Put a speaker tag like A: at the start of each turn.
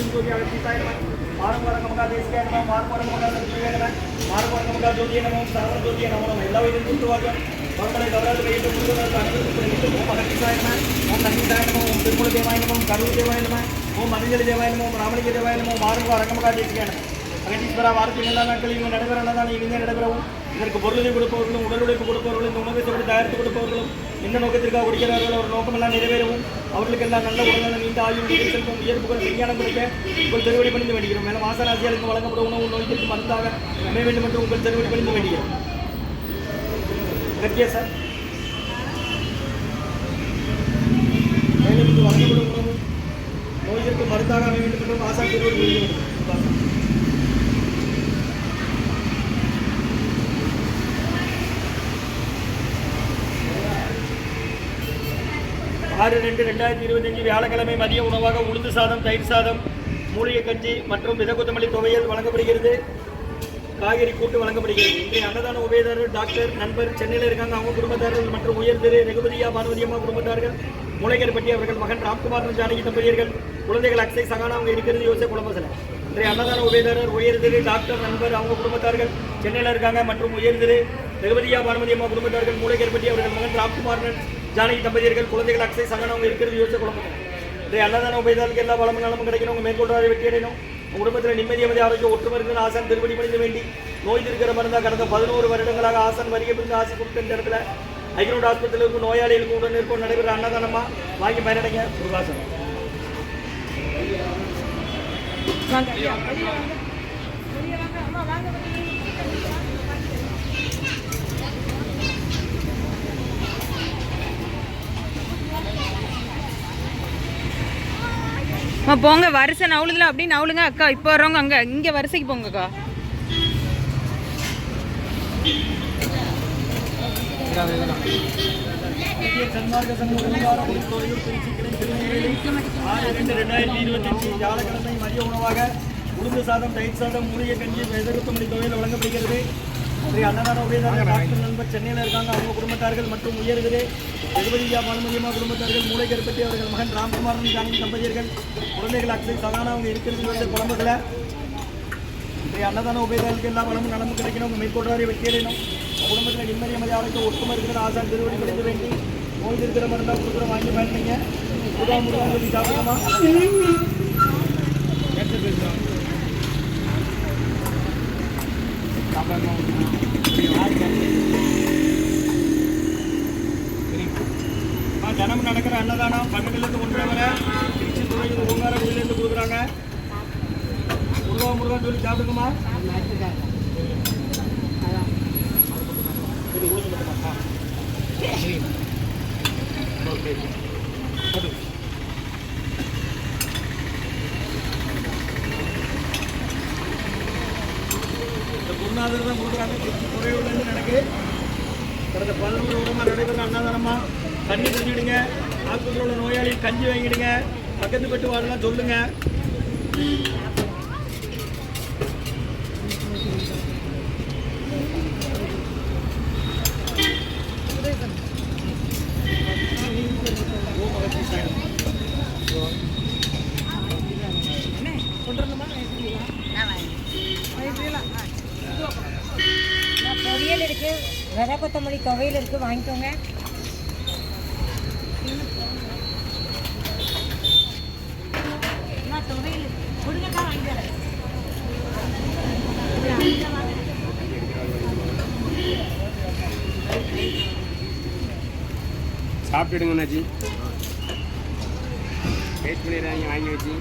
A: ज्योति अगस्तीसाय नमः मार्गवरकमगा देशिकाय नमः मार्गवरकमगा संजीवाय नमः मार्गवरकमगा ज्योतिये नमः सर्व ज्योतिये नमो नमः எல்லா விதமும் கூட்டுவாக மக்களை கவராது வைத்து முருகனுக்கு அனுபவித்து ஓம் அகத்தீசாய நமः ஓம் நந்திசாய நமः ஓம் திருமூல தேவாய நமः ஓம் கரூர் தேவாய நமः ஓம் மணிஞ்சலி தேவாய நமः ஓம் ராமலிங்க தேவாய நமः மார்கவரகமகா தேசிகாய நமः அகத்தீஸ்வரா வாரத்தின் எல்லா நாட்களில் இவங்க நடைபெறலாம் இனிமே நடைபெறவும் இதற்கு பொருளை கொடுப்பவர்களும் உடல் உழைப்பு கொடுப்பவர்களும் இந்த உணவை எப்படி தயாரித்து கொடுப்பவர்களும் எந்த நோக்கத்திற்காக கொடுக்கிறார்கள் ஒரு நோக்கமெல்லாம் நிறைவேறவும் அவர்களுக்கெல்லாம் நல்ல உடல்நலம் நீண்ட ஆயுள் செல்வம் உயர்ப்புகள் விஞ்ஞானம் கொடுக்க உங்கள் திருவடி பணிந்து வேண்டுகிறோம் மேலும் மாசராசிகளுக்கு வழங்கப்படும் உணவு நோய்க்கு மருந்தாக அமைய வேண்டும் என்று உங்கள் திருவடி பணிந்து வேண்டுகிறோம். கட்டியா சார் மேலும் இது வழங்கப்படும் உணவு நோய்க்கு மருந்தாக அமைய வேண்டும் என்று ஆசா திருவடி பணிந்து வேண்டுகிறோம். 6/2/2025 வியாழக்கிழமை மதிய உணவாக உளுந்து சாதம், தயிர் சாதம், மூலிகை கஞ்சி மற்றும் விதகுத்தமல்லி துவையல் வழங்கப்படுகிறது. காய்கறி கூட்டு வழங்கப்படுகிறது. இன்றைய அன்னதான உபயதாரர் டாக்டர் நண்பர் சென்னையில் இருக்காங்க. அவங்க குடும்பத்தார்கள் மற்றும் உயர் திரு ரகுபதியா பானுவதியம்மா குடும்பத்தார்கள், மூளைக்கருப்பட்டி அவர்கள் மகன் ராம்குமார் ஜானகி தம்பதியர்கள், குழந்தைகள் அக்ஷய் சகானா அவங்க இருக்கிறது யோசை குழம்பசனை. இன்றைய அன்னதான உபயதாரர் உயர் திரு டாக்டர் நண்பர் அவங்க குடும்பத்தார்கள் சென்னையில் இருக்காங்க மற்றும் உயர் திரு ரகுபதியா பானுவதியம்மா குடும்பத்தார்கள், மூளைக்கருப்பட்டி அவர்கள் மகன் ராம்குமார் ஜானகி தம்பதியர்கள், குழந்தைகள் அக்ஷய் சகானா அவங்க இருக்கிறது யோசை குழம்பசனை. இன்றைய அன்னதான உபயதாரருக்கு எல்லா வளமும் நலமும் கிடைக்கணும். உங்கள் மேற்கொள்றாரை வெற்றி அடையணும். குடும்பத்தில் நிம்மதி அமைதி ஆரோக்கியம் ஒற்றுமை இருக்குன்னு ஆசான் திருப்படி பணிந்து வேண்டி நோய் இருக்கிற மருந்தாக கடந்த 11 வருடங்களாக ஆசான் வருகை புரிந்து ஆசை கொடுத்த இந்த இடத்துல ஐக்ரோட் ஹாஸ்பிட்டல் இருக்கும் நோயாளிகளுக்கு உடன் இருக்கும் நடைபெற அன்னதானமா வாங்கி பயனடைங்க. முருகாசனம்
B: போங்க. வரிசை நவுளுதுல அப்படி நவுளுங்க அக்கா. இப்போ வர்றவங்க அங்கே இங்கே வரிசைக்கு போங்கக்கா.
A: வியாழக்கிழமை மதிய உணவாக உளுந்து சாதம், தயிர் சாதம், மூலிகை கஞ்சி, வெதகுத்தமல்லி துவையல் வழங்கப்படுகிறது. அன்னதான உபயதாரர் டாக்டர் நண்பர் சென்னையில் இருக்காங்க. அவங்க குடும்பத்தார்கள் மற்றும் உயர்திரு ரகுபதியா பானுமதியம்மா குடும்பத்தார்கள், மூளைக்கருப்பட்டி அவர்கள் மகன் ராம்குமார் ஜானகி தம்பதியர்கள், குழந்தைகள் அக்ஷய் சகானா அவங்க இருக்கிறது குழம்புகளை. அன்னதான உபயதாரருக்கு எல்லா வளமும் நலமும் கிடைக்கணும். உங்கள் மேற்கொள்றாரை வெற்றி அடையணும். குடும்பத்தில் நிம்மதி அமைதி ஆரோக்கியம் ஒற்றுமை இருக்கிற ஆசான் திருவடி பணிந்து வேண்டி நோய் இருக்கிற மருந்தாக கொடுக்குற வாங்கி பயணிங்க. முருகா சொல்லி சாப்பிடமா தினமும் நடக்கிற அன்னதானம் 12லேருந்து 1:30 வரை திருச்சி துறையில் ஓங்கார கோயிலேருந்து கொடுக்குறாங்க. முருகா சொல்லி சாப்பிடுங்கம்மா. குருநாதர் தான் கொடுக்குறாங்க. திருச்சி துறையூர்லேருந்து நடக்கு கடந்த 11 வருடமாக நடைபெற அன்னதானமா தண்ணி குடிச்சிடுங்க. ஆஸ்பத்திரியில் உள்ள நோயாளி கஞ்சி வாங்கிடுங்க. பக்கத்து பெட்டு வாடலாம் சொல்லுங்க.
C: பொரியல் இருக்கு, விதை கொத்தமல்லி துவையல் இருக்கு, வாங்கிக்கோங்க.
D: சாப்பிட்டுடுங்க அண்ணாச்சி. வெயிட் பண்ணிடுறாங்க வாங்கி வச்சு.